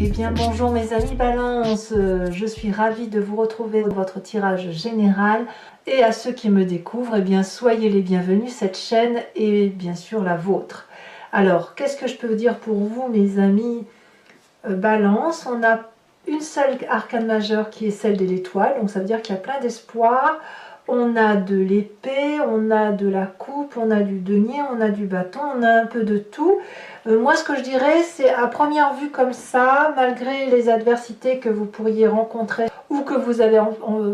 Eh bien bonjour mes amis Balance, je suis ravie de vous retrouver dans votre tirage général et à ceux qui me découvrent, eh bien soyez les bienvenus, cette chaîne est bien sûr la vôtre. Alors qu'est-ce que je peux vous dire pour vous mes amis Balance? On a une seule arcane majeure qui est celle de l'étoile, donc ça veut dire qu'il y a plein d'espoir. On a de l'épée, on a de la coupe, on a du denier, on a du bâton, on a un peu de tout. Moi, ce que je dirais, c'est à première vue comme ça, malgré les adversités que vous pourriez rencontrer ou que vous avez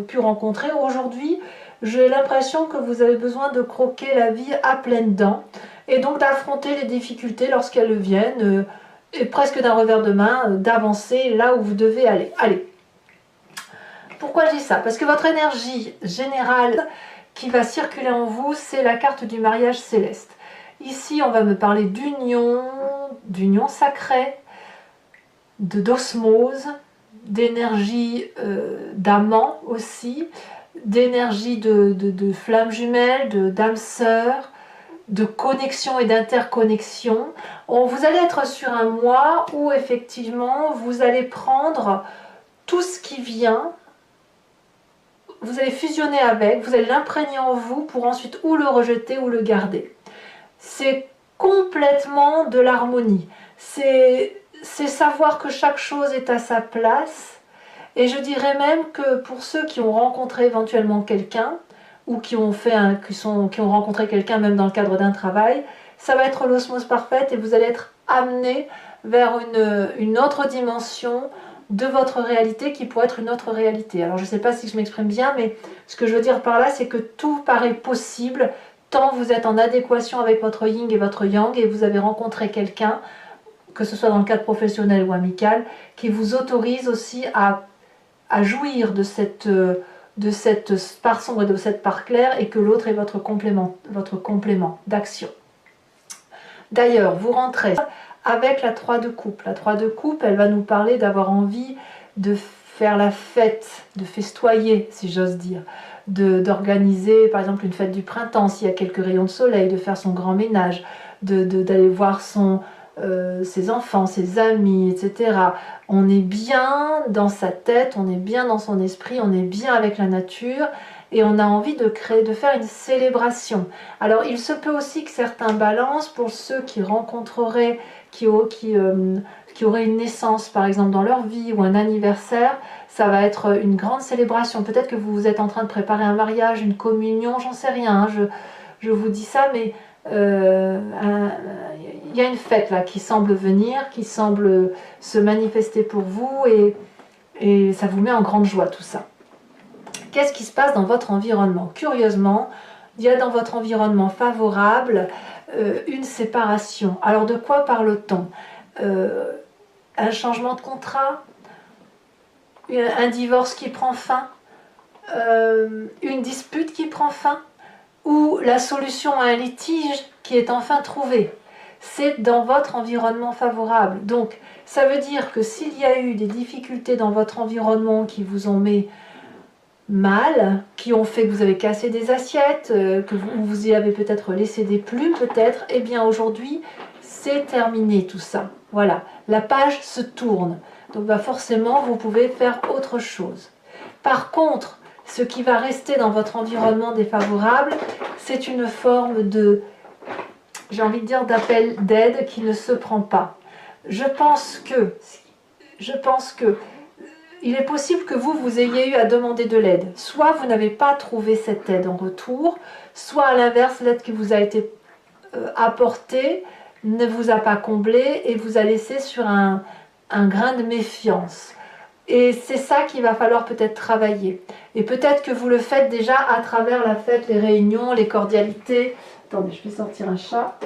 pu rencontrer aujourd'hui, j'ai l'impression que vous avez besoin de croquer la vie à pleines dents et donc d'affronter les difficultés lorsqu'elles viennent et presque d'un revers de main, d'avancer là où vous devez aller. Allez. Pourquoi je dis ça? Parce que votre énergie générale qui va circuler en vous, c'est la carte du mariage céleste. Ici, on va me parler d'union sacrée, d'osmose, d'énergie d'amant aussi, d'énergie de flammes jumelles, d'âmes sœurs, de connexion et d'interconnexion. Vous allez être sur un mois où effectivement, vous allez prendre tout ce qui vient, vous allez fusionner avec, vous allez l'imprégner en vous pour ensuite ou le rejeter ou le garder. C'est complètement de l'harmonie. C'est savoir que chaque chose est à sa place. Et je dirais même que pour ceux qui ont rencontré éventuellement quelqu'un, ou qui ont rencontré quelqu'un même dans le cadre d'un travail, ça va être l'osmose parfaite et vous allez être amené vers une autre dimension de votre réalité qui pourrait être une autre réalité. Alors je ne sais pas si je m'exprime bien, mais ce que je veux dire par là, c'est que tout paraît possible tant vous êtes en adéquation avec votre yin et votre yang et vous avez rencontré quelqu'un, que ce soit dans le cadre professionnel ou amical, qui vous autorise aussi à jouir de cette part sombre et de cette part claire et que l'autre est votre complément d'action. D'ailleurs, vous rentrez avec la 3 de coupe. La 3 de coupe, elle va nous parler d'avoir envie de faire la fête, de festoyer, si j'ose dire, d'organiser par exemple une fête du printemps s'il y a quelques rayons de soleil, de faire son grand ménage, d'aller voir ses enfants, ses amis, etc. On est bien dans sa tête, on est bien dans son esprit, on est bien avec la nature et on a envie de faire une célébration. Alors il se peut aussi que certains balancent pour ceux qui rencontreraient, qui auraient une naissance par exemple dans leur vie ou un anniversaire, ça va être une grande célébration. Peut-être que vous êtes en train de préparer un mariage, une communion, j'en sais rien, hein, je vous dis ça, mais il y a une fête là qui semble venir, qui semble se manifester pour vous et ça vous met en grande joie tout ça. Qu'est-ce qui se passe dans votre environnement? Curieusement, il y a dans votre environnement favorable une séparation. Alors de quoi parle-t-on? Un changement de contrat, un divorce qui prend fin, une dispute qui prend fin, ou la solution à un litige qui est enfin trouvée. C'est dans votre environnement favorable. Donc, ça veut dire que s'il y a eu des difficultés dans votre environnement qui vous ont mis mal, qui ont fait que vous avez cassé des assiettes, que vous y avez peut-être laissé des plumes, peut-être, eh bien aujourd'hui, c'est terminé tout ça. Voilà, la page se tourne. Donc forcément, vous pouvez faire autre chose. Par contre, ce qui va rester dans votre environnement défavorable, c'est une forme de, j'ai envie de dire, d'appel d'aide qui ne se prend pas. Je pense que il est possible que vous ayez eu à demander de l'aide. Soit vous n'avez pas trouvé cette aide en retour, soit à l'inverse, l'aide qui vous a été apportée ne vous a pas comblé et vous a laissé sur un grain de méfiance. Et c'est ça qu'il va falloir peut-être travailler. Et peut-être que vous le faites déjà à travers la fête, les réunions, les cordialités. Attendez, je vais sortir un chat.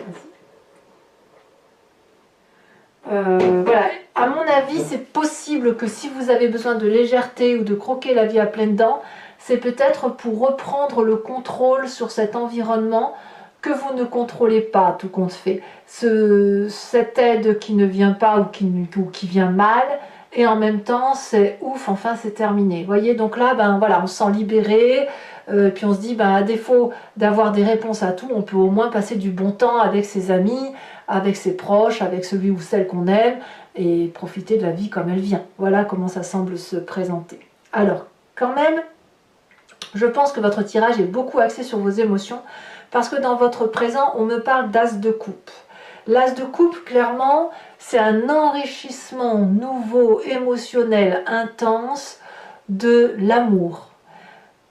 Voilà, à mon avis, c'est possible que si vous avez besoin de légèreté ou de croquer la vie à pleines dents, c'est peut-être pour reprendre le contrôle sur cet environnement que vous ne contrôlez pas, tout compte fait. Cette aide qui ne vient pas ou qui vient mal, et en même temps, c'est ouf, enfin c'est terminé. Vous voyez, donc là, ben voilà, on se sent libéré, puis on se dit, ben, à défaut d'avoir des réponses à tout, on peut au moins passer du bon temps avec ses amis, avec ses proches, avec celui ou celle qu'on aime, et profiter de la vie comme elle vient. Voilà comment ça semble se présenter. Alors, quand même, je pense que votre tirage est beaucoup axé sur vos émotions, parce que dans votre présent, on me parle d'as de coupe. L'as de coupe, clairement, c'est un enrichissement nouveau, émotionnel, intense de l'amour.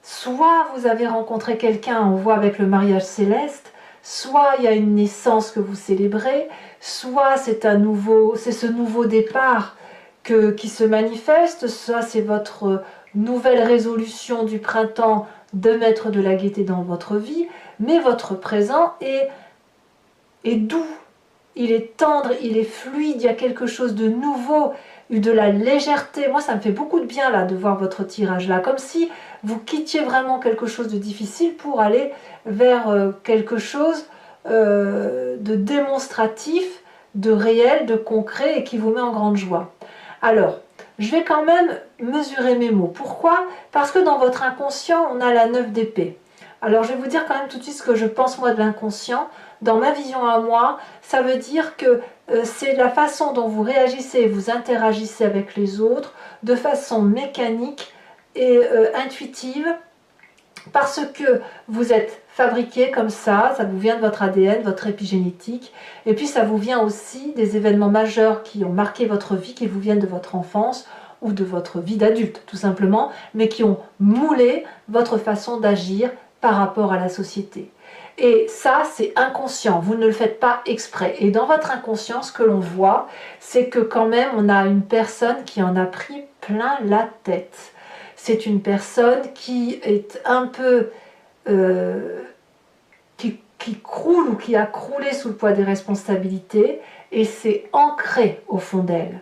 Soit vous avez rencontré quelqu'un, on voit avec le mariage céleste, soit il y a une naissance que vous célébrez, soit c'est ce nouveau départ qui se manifeste, soit c'est votre nouvelle résolution du printemps de mettre de la gaieté dans votre vie, mais votre présent est doux, il est tendre, il est fluide, il y a quelque chose de nouveau, de la légèreté. Moi, ça me fait beaucoup de bien là de voir votre tirage là, comme si vous quittiez vraiment quelque chose de difficile pour aller vers quelque chose de démonstratif, de réel, de concret et qui vous met en grande joie. Alors, je vais quand même mesurer mes mots. Pourquoi? Parce que dans votre inconscient, on a la 9 d'épée. Alors, je vais vous dire quand même tout de suite ce que je pense moi de l'inconscient. Dans ma vision à moi, ça veut dire que c'est la façon dont vous réagissez et vous interagissez avec les autres de façon mécanique et intuitive, parce que vous êtes fabriqué comme ça vous vient de votre ADN, votre épigénétique, et puis ça vous vient aussi des événements majeurs qui ont marqué votre vie, qui vous viennent de votre enfance ou de votre vie d'adulte tout simplement, mais qui ont moulé votre façon d'agir par rapport à la société. Et ça, c'est inconscient, vous ne le faites pas exprès. Et dans votre inconscient, ce que l'on voit, c'est que quand même, on a une personne qui en a pris plein la tête. C'est une personne qui est un peu... qui croule ou qui a croulé sous le poids des responsabilités, et c'est ancré au fond d'elle.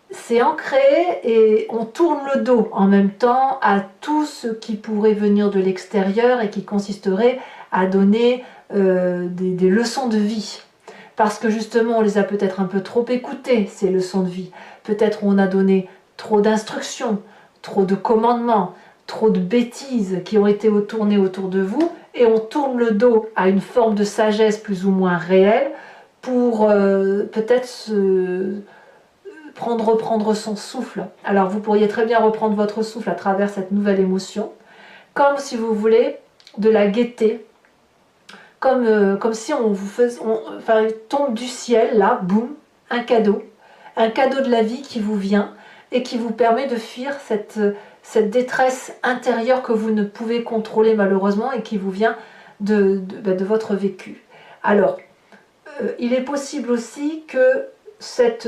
C'est ancré et on tourne le dos en même temps à tout ce qui pourrait venir de l'extérieur et qui consisterait à donner des leçons de vie. Parce que justement, on les a peut-être un peu trop écoutées, ces leçons de vie. Peut-être on a donné trop d'instructions, trop de commandements, trop de bêtises qui ont été tournées autour de vous, et on tourne le dos à une forme de sagesse plus ou moins réelle pour peut-être reprendre son souffle. Alors vous pourriez très bien reprendre votre souffle à travers cette nouvelle émotion, comme si vous voulez de la gaieté, comme si on vous faisait, il tombe du ciel, là, boum, un cadeau de la vie qui vous vient et qui vous permet de fuir cette détresse intérieure que vous ne pouvez contrôler malheureusement et qui vous vient de votre vécu. Alors, il est possible aussi que cette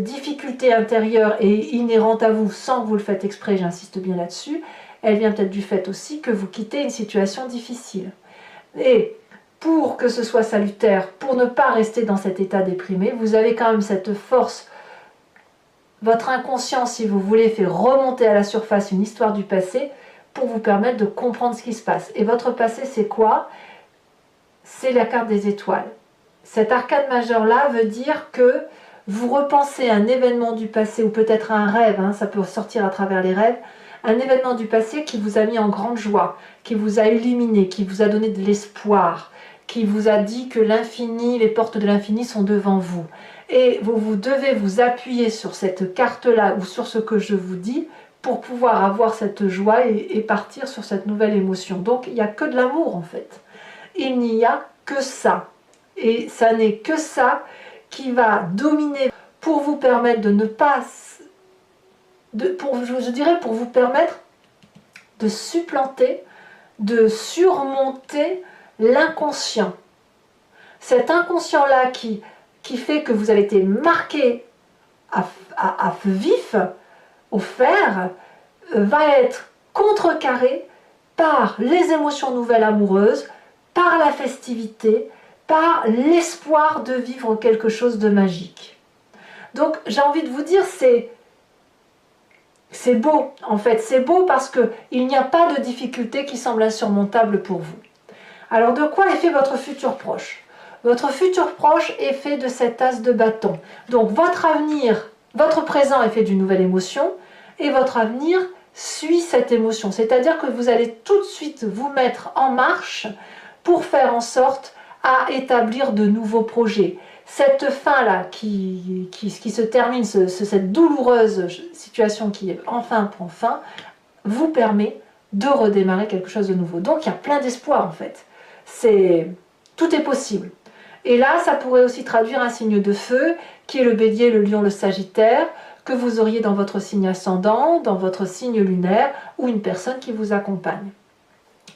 difficulté intérieure est inhérente à vous sans que vous le faites exprès, j'insiste bien là-dessus, elle vient peut-être du fait aussi que vous quittez une situation difficile. Et pour que ce soit salutaire, pour ne pas rester dans cet état déprimé, vous avez quand même cette force. Votre inconscient, si vous voulez, fait remonter à la surface une histoire du passé pour vous permettre de comprendre ce qui se passe. Et votre passé, c'est quoi? C'est la carte des étoiles. Cet arcane majeur-là veut dire que vous repensez un événement du passé, ou peut-être un rêve, ça peut sortir à travers les rêves, un événement du passé qui vous a mis en grande joie, qui vous a illuminé, qui vous a donné de l'espoir, qui vous a dit que l'infini, les portes de l'infini sont devant vous. Et vous devez vous appuyer sur cette carte-là ou sur ce que je vous dis pour pouvoir avoir cette joie et partir sur cette nouvelle émotion. Donc il n'y a que de l'amour en fait. Il n'y a que ça. Et ça n'est que ça qui va dominer pour vous permettre de ne pas... je dirais pour vous permettre de supplanter, de surmonter l'inconscient. Cet inconscient-là qui fait que vous avez été marqué à feu vif, au fer, va être contrecarré par les émotions nouvelles amoureuses, par la festivité, par l'espoir de vivre quelque chose de magique. Donc j'ai envie de vous dire, c'est beau, en fait, c'est beau parce qu'il n'y a pas de difficulté qui semble insurmontable pour vous. Alors de quoi est fait votre futur proche? Votre futur proche est fait de cet as de bâton. Donc votre avenir, votre présent est fait d'une nouvelle émotion et votre avenir suit cette émotion. C'est-à-dire que vous allez tout de suite vous mettre en marche pour faire en sorte à établir de nouveaux projets. Cette fin-là qui se termine, cette douloureuse situation qui enfin prend fin, vous permet de redémarrer quelque chose de nouveau. Donc il y a plein d'espoir en fait. Tout est possible. Et là, ça pourrait aussi traduire un signe de feu, qui est le bélier, le lion, le sagittaire, que vous auriez dans votre signe ascendant, dans votre signe lunaire, ou une personne qui vous accompagne.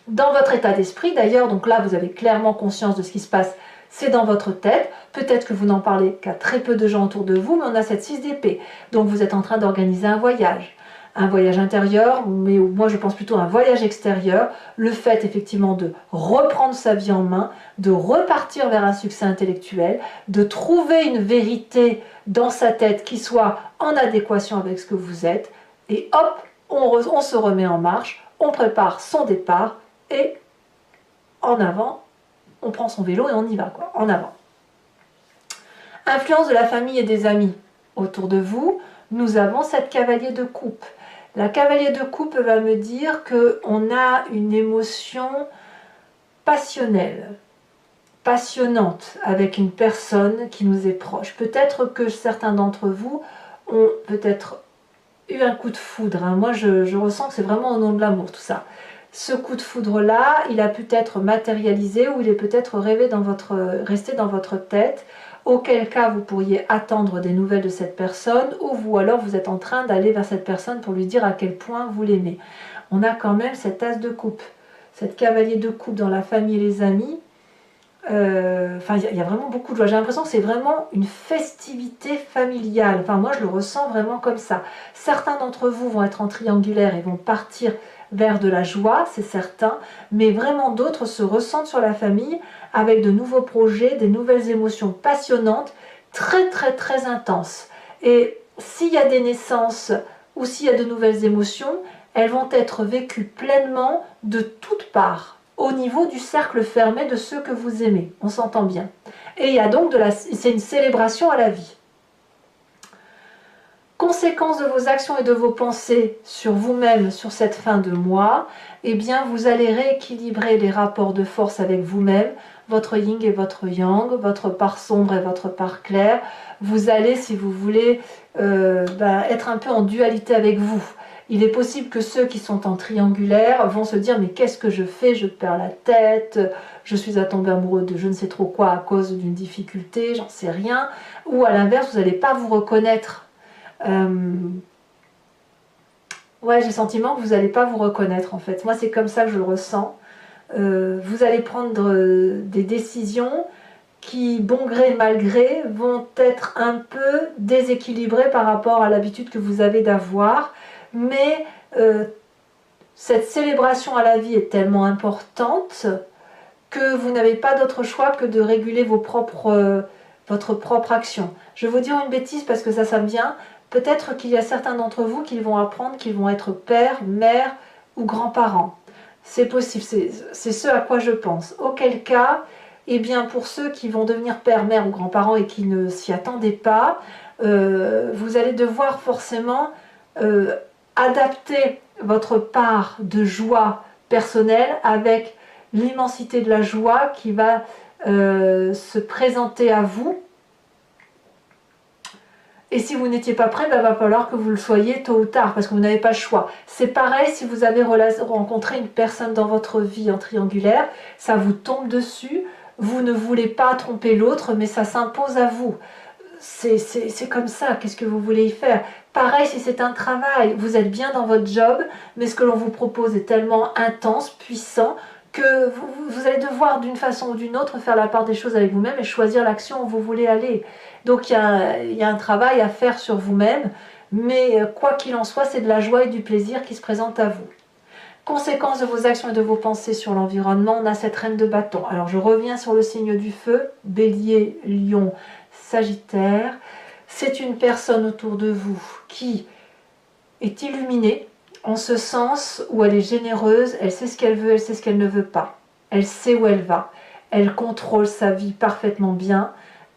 Dans votre état d'esprit, d'ailleurs, donc là, vous avez clairement conscience de ce qui se passe, c'est dans votre tête. Peut-être que vous n'en parlez qu'à très peu de gens autour de vous, mais on a cette 6 d'épée. Donc vous êtes en train d'organiser un voyage intérieur, mais moi je pense plutôt à un voyage extérieur, le fait effectivement de reprendre sa vie en main, de repartir vers un succès intellectuel, de trouver une vérité dans sa tête qui soit en adéquation avec ce que vous êtes, et hop, on se remet en marche, on prépare son départ, et en avant, on prend son vélo et on y va, quoi, en avant. Influence de la famille et des amis autour de vous, nous avons cette cavalier de coupe. La cavalier de coupe va me dire qu'on a une émotion passionnelle, passionnante avec une personne qui nous est proche. Peut-être que certains d'entre vous ont peut-être eu un coup de foudre. Moi, je ressens que c'est vraiment au nom de l'amour, tout ça. Ce coup de foudre-là, il a pu être matérialisé ou il est peut-être resté dans votre tête, auquel cas vous pourriez attendre des nouvelles de cette personne, ou alors vous êtes en train d'aller vers cette personne pour lui dire à quel point vous l'aimez. On a quand même cet as de coupe, cette cavalier de coupe dans la famille et les amis. Enfin, il y a vraiment beaucoup de joie. J'ai l'impression que c'est vraiment une festivité familiale. Enfin, moi, je le ressens vraiment comme ça. Certains d'entre vous vont être en triangulaire et vont partir vers de la joie, c'est certain, mais vraiment d'autres se ressentent sur la famille avec de nouveaux projets, des nouvelles émotions passionnantes, très très très intenses. Et s'il y a des naissances ou s'il y a de nouvelles émotions, elles vont être vécues pleinement de toutes parts, au niveau du cercle fermé de ceux que vous aimez. On s'entend bien. Et il y a donc c'est une célébration à la vie. Conséquence de vos actions et de vos pensées sur vous-même, sur cette fin de mois, eh bien vous allez rééquilibrer les rapports de force avec vous-même, votre yin et votre yang, votre part sombre et votre part claire. Vous allez, si vous voulez, être un peu en dualité avec vous. Il est possible que ceux qui sont en triangulaire vont se dire « mais qu'est-ce que je fais? Je perds la tête, je suis à tomber amoureux de je ne sais trop quoi à cause d'une difficulté, j'en sais rien. » Ou à l'inverse, vous n'allez pas vous reconnaître. Ouais, j'ai le sentiment que vous n'allez pas vous reconnaître en fait. Moi, c'est comme ça que je le ressens. Vous allez prendre des décisions qui, bon gré mal gré, vont être un peu déséquilibrées par rapport à l'habitude que vous avez d'avoir. Mais cette célébration à la vie est tellement importante que vous n'avez pas d'autre choix que de réguler votre propre action. Je vais vous dire une bêtise parce que ça me vient. Peut-être qu'il y a certains d'entre vous qui vont apprendre qu'ils vont être père, mère ou grands-parents. C'est possible, c'est ce à quoi je pense. Auquel cas, eh bien pour ceux qui vont devenir père, mère ou grands-parents et qui ne s'y attendaient pas, vous allez devoir forcément adapter votre part de joie personnelle avec l'immensité de la joie qui va se présenter à vous. Et si vous n'étiez pas prêt, il va falloir que vous le soyez tôt ou tard, parce que vous n'avez pas le choix. C'est pareil si vous avez rencontré une personne dans votre vie en triangulaire, ça vous tombe dessus, vous ne voulez pas tromper l'autre, mais ça s'impose à vous. C'est comme ça, qu'est-ce que vous voulez y faire? Pareil si c'est un travail, vous êtes bien dans votre job, mais ce que l'on vous propose est tellement intense, puissant, que vous allez devoir d'une façon ou d'une autre faire la part des choses avec vous-même et choisir l'action où vous voulez aller. Donc il y a un travail à faire sur vous-même, mais quoi qu'il en soit, c'est de la joie et du plaisir qui se présentent à vous. Conséquence de vos actions et de vos pensées sur l'environnement, on a cette reine de bâton. Alors je reviens sur le signe du feu, bélier, lion, sagittaire. C'est une personne autour de vous qui est illuminée, en ce sens où elle est généreuse, elle sait ce qu'elle veut, elle sait ce qu'elle ne veut pas. Elle sait où elle va. Elle contrôle sa vie parfaitement bien.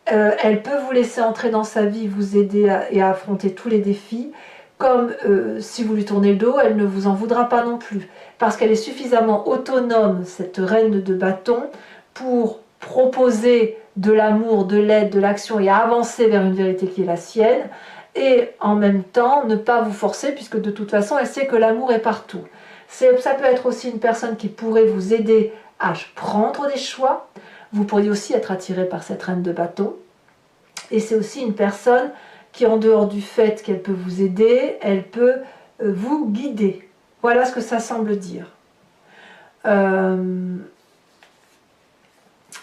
Elle peut vous laisser entrer dans sa vie, vous aider à affronter tous les défis. Comme si vous lui tournez le dos, elle ne vous en voudra pas non plus. Parce qu'elle est suffisamment autonome, cette reine de bâton, pour proposer de l'amour, de l'aide, de l'action et avancer vers une vérité qui est la sienne, et en même temps ne pas vous forcer, puisque de toute façon elle sait que l'amour est partout. Ça peut être aussi une personne qui pourrait vous aider à prendre des choix. Vous pourriez aussi être attiré par cette reine de bâton, et c'est aussi une personne qui, en dehors du fait qu'elle peut vous aider, elle peut vous guider. Voilà ce que ça semble dire.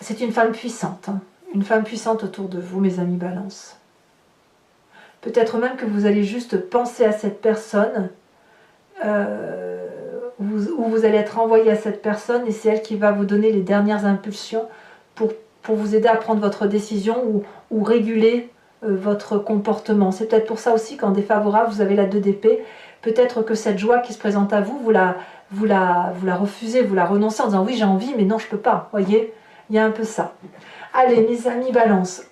C'est une femme puissante, hein. Une femme puissante autour de vous, mes amis Balance. Peut-être même que vous allez juste penser à cette personne, où vous allez être envoyé à cette personne, et c'est elle qui va vous donner les dernières impulsions pour vous aider à prendre votre décision ou réguler votre comportement. C'est peut-être pour ça aussi qu'en défavorable, vous avez la 2 d'épée. Peut-être que cette joie qui se présente à vous, vous la refusez, vous la renoncez en disant oui j'ai envie mais non je peux pas, voyez, il y a un peu ça. Allez mes amis Balance,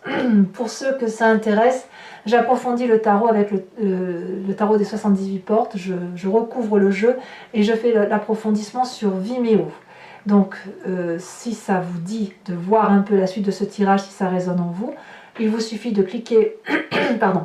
pour ceux que ça intéresse, j'approfondis le tarot avec le tarot des 78 portes, je recouvre le jeu et je fais l'approfondissement sur Vimeo. Donc si ça vous dit de voir un peu la suite de ce tirage, si ça résonne en vous, il vous suffit de cliquer pardon,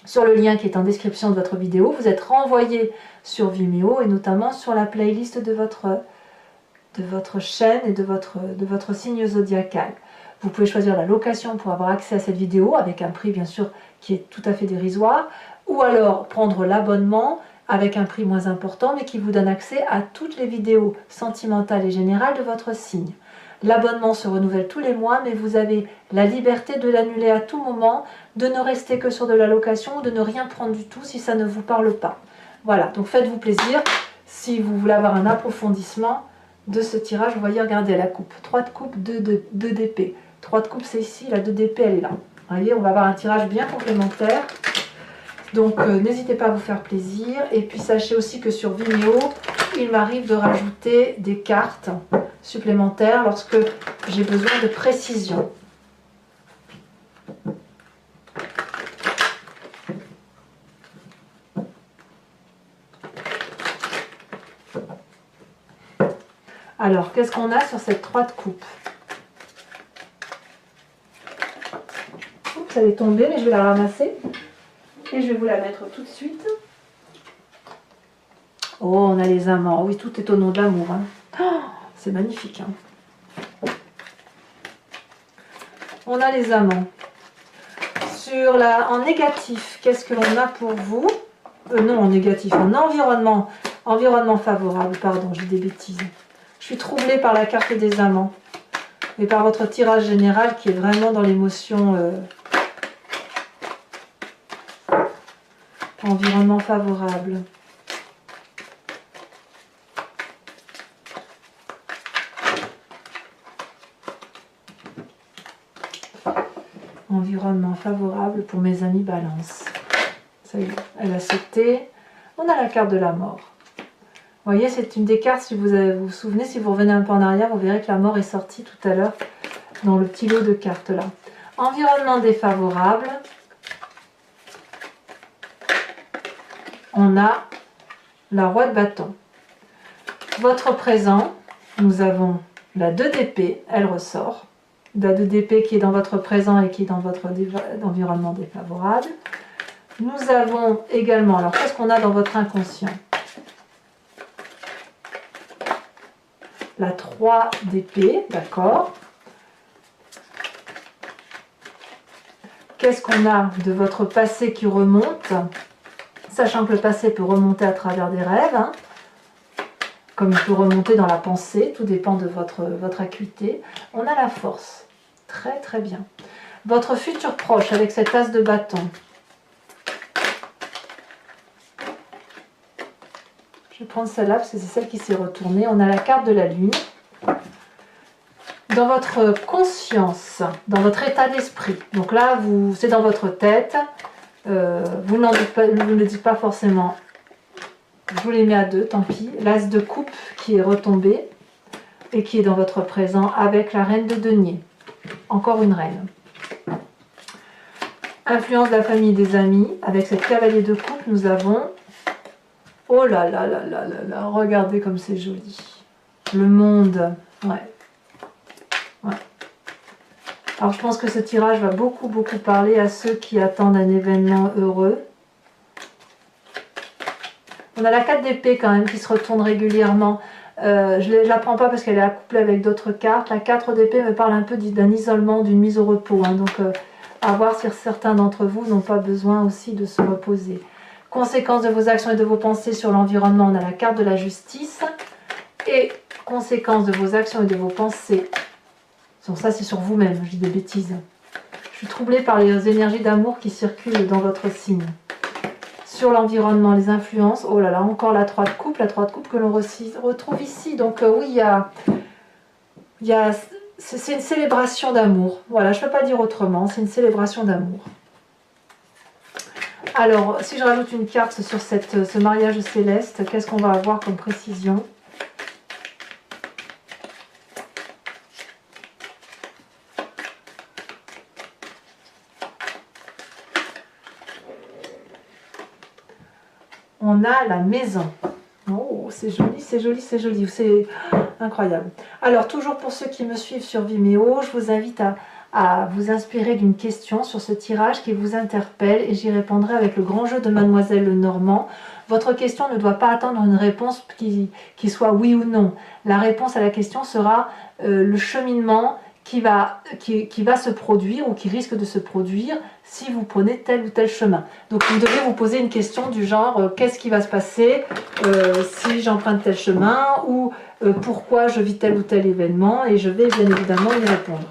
sur le lien qui est en description de votre vidéo. Vous êtes renvoyé sur Vimeo et notamment sur la playlist de votre chaîne et de votre signe zodiacal. Vous pouvez choisir la location pour avoir accès à cette vidéo avec un prix bien sûr qui est tout à fait dérisoire, ou alors prendre l'abonnement avec un prix moins important mais qui vous donne accès à toutes les vidéos sentimentales et générales de votre signe. L'abonnement se renouvelle tous les mois, mais vous avez la liberté de l'annuler à tout moment, de ne rester que sur de la location ou de ne rien prendre du tout si ça ne vous parle pas. Voilà, donc faites-vous plaisir. Si vous voulez avoir un approfondissement de ce tirage, vous voyez, regardez la coupe. 3 de coupe, 2 d'épée. 3 de coupe, c'est ici, la 2 d'épée, elle est là. Vous voyez, on va avoir un tirage bien complémentaire. Donc, n'hésitez pas à vous faire plaisir. Et puis, sachez aussi que sur Vimeo, il m'arrive de rajouter des cartes supplémentaires lorsque j'ai besoin de précision. Alors, qu'est-ce qu'on a sur cette 3 de coupe? Oups, elle est tombée, mais je vais la ramasser. Et je vais vous la mettre tout de suite. Oh, on a les amants. Oui, tout est au nom de l'amour. Hein. Oh, c'est magnifique. Hein. On a les amants. En négatif, qu'est-ce que l'on a pour vous? Non, en négatif, en environnement. Environnement favorable, pardon, j'ai des bêtises. Je suis troublée par la carte des amants. Et par votre tirage général qui est vraiment dans l'émotion... Environnement favorable. Environnement favorable pour mes amis Balance. Ça y est, elle a sauté. On a la carte de la mort. Vous voyez, c'est une des cartes, si vous vous souvenez, si vous revenez un peu en arrière, vous verrez que la mort est sortie tout à l'heure dans le petit lot de cartes là. Environnement défavorable. On a la roi de bâton. Votre présent, nous avons la 2 d'épée, elle ressort. La 2 d'épée qui est dans votre présent et qui est dans votre environnement défavorable. Nous avons également, alors qu'est-ce qu'on a dans votre inconscient? La 3 d'épée, d'accord. Qu'est-ce qu'on a de votre passé qui remonte? Sachant que le passé peut remonter à travers des rêves, hein, comme il peut remonter dans la pensée, tout dépend de votre acuité. On a la force, très très bien. Votre futur proche avec cet as de bâton. Je vais prendre celle-là parce que c'est celle qui s'est retournée. On a la carte de la lune. Dans votre conscience, dans votre état d'esprit, donc là c'est dans votre tête. Vous ne le dites pas forcément. Je vous les mets à 2, tant pis. L'as de coupe qui est retombé et qui est dans votre présent avec la reine de denier. Encore une reine. Influence de la famille et des amis. Avec cette cavalier de coupe, nous avons... Oh là là là là là là. Regardez comme c'est joli. Le monde. Ouais. Ouais. Alors je pense que ce tirage va beaucoup parler à ceux qui attendent un événement heureux. On a la 4 d'épée quand même qui se retourne régulièrement. Je ne la prends pas parce qu'elle est accouplée avec d'autres cartes. La 4 d'épée me parle un peu d'un isolement, d'une mise au repos. Hein. Donc à voir si certains d'entre vous n'ont pas besoin aussi de se reposer. Conséquences de vos actions et de vos pensées sur l'environnement, on a la carte de la justice. Et conséquences de vos actions et de vos pensées. Ça c'est sur vous-même, je dis des bêtises. Je suis troublée par les énergies d'amour qui circulent dans votre signe. Sur l'environnement, les influences, oh là là, encore la 3 de coupe que l'on retrouve ici. Donc oui, c'est une célébration d'amour. Voilà, je ne peux pas dire autrement, c'est une célébration d'amour. Alors, si je rajoute une carte sur ce mariage céleste, qu'est-ce qu'on va avoir comme précision ? On a la maison. Oh, c'est joli, c'est joli, c'est joli. C'est incroyable. Alors, toujours pour ceux qui me suivent sur Vimeo, je vous invite à vous inspirer d'une question sur ce tirage qui vous interpelle et j'y répondrai avec le grand jeu de Mademoiselle Lenormand. Votre question ne doit pas attendre une réponse qui soit oui ou non. La réponse à la question sera le cheminement qui va se produire ou qui risque de se produire si vous prenez tel ou tel chemin. Donc vous devez vous poser une question du genre qu'est-ce qui va se passer si j'emprunte tel chemin ou pourquoi je vis tel ou tel événement et je vais bien évidemment y répondre.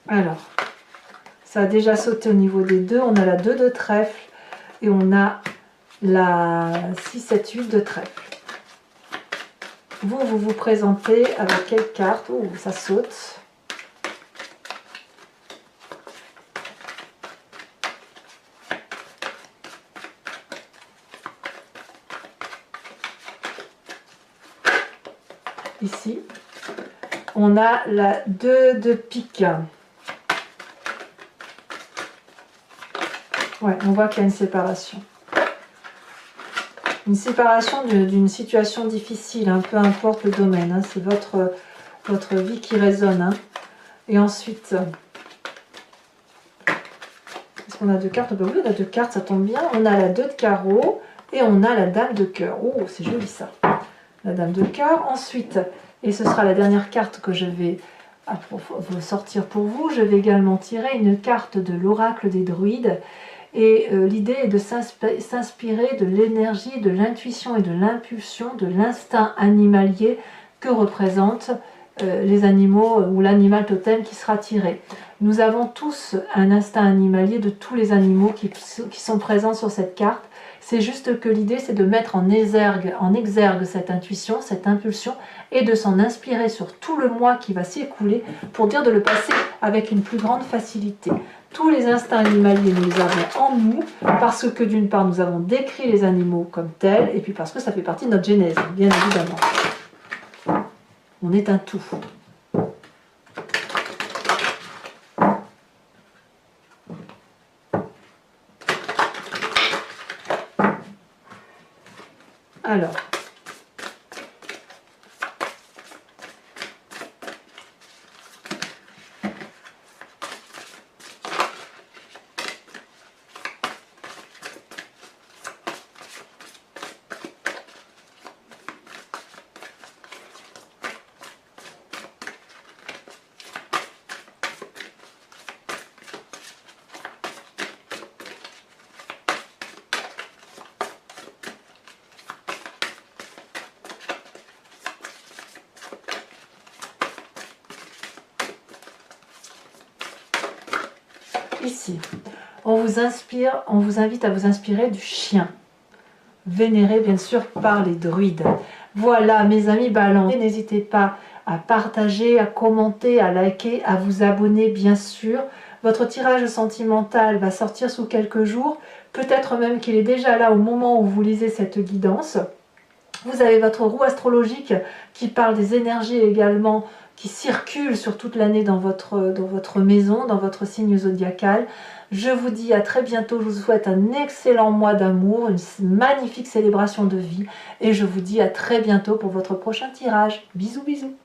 Alors, ça a déjà sauté au niveau des deux. On a la 2 de trèfle et on a la 6, 7, 8 de trèfle. Vous vous présentez avec quelle carte? Oh, ça saute. Ici, on a la 2 de pique. Ouais, on voit qu'il y a une séparation. Une séparation d'une situation difficile, hein, peu importe le domaine. Hein, c'est votre vie qui résonne. Hein. Et ensuite, est-ce qu'on a 2 cartes? Ben oui, on a 2 cartes, ça tombe bien. On a la 2 de carreau et on a la dame de cœur. Oh, c'est joli ça. La dame de cœur. Ensuite, et ce sera la dernière carte que je vais sortir pour vous, je vais également tirer une carte de l'oracle des druides. Et l'idée est de s'inspirer de l'énergie, de l'intuition et de l'impulsion, de l'instinct animalier que représentent les animaux ou l'animal totem qui sera tiré. Nous avons tous un instinct animalier de tous les animaux qui sont présents sur cette carte. C'est juste que l'idée c'est de mettre en exergue cette intuition, cette impulsion et de s'en inspirer sur tout le mois qui va s'écouler pour dire de le passer avec une plus grande facilité. Tous les instincts animaliers, nous les avons en nous, parce que d'une part, nous avons décrit les animaux comme tels, et puis parce que ça fait partie de notre genèse, bien évidemment. On est un tout. Alors, ici, on vous invite à vous inspirer du chien, vénéré bien sûr par les druides. Voilà mes amis Balance, n'hésitez pas à partager, à commenter, à liker, à vous abonner bien sûr. Votre tirage sentimental va sortir sous quelques jours, peut-être même qu'il est déjà là au moment où vous lisez cette guidance. Vous avez votre roue astrologique qui parle des énergies également qui circulent sur toute l'année dans votre maison, dans votre signe zodiacal. Je vous dis à très bientôt, je vous souhaite un excellent mois d'amour, une magnifique célébration de vie et je vous dis à très bientôt pour votre prochain tirage. Bisous bisous.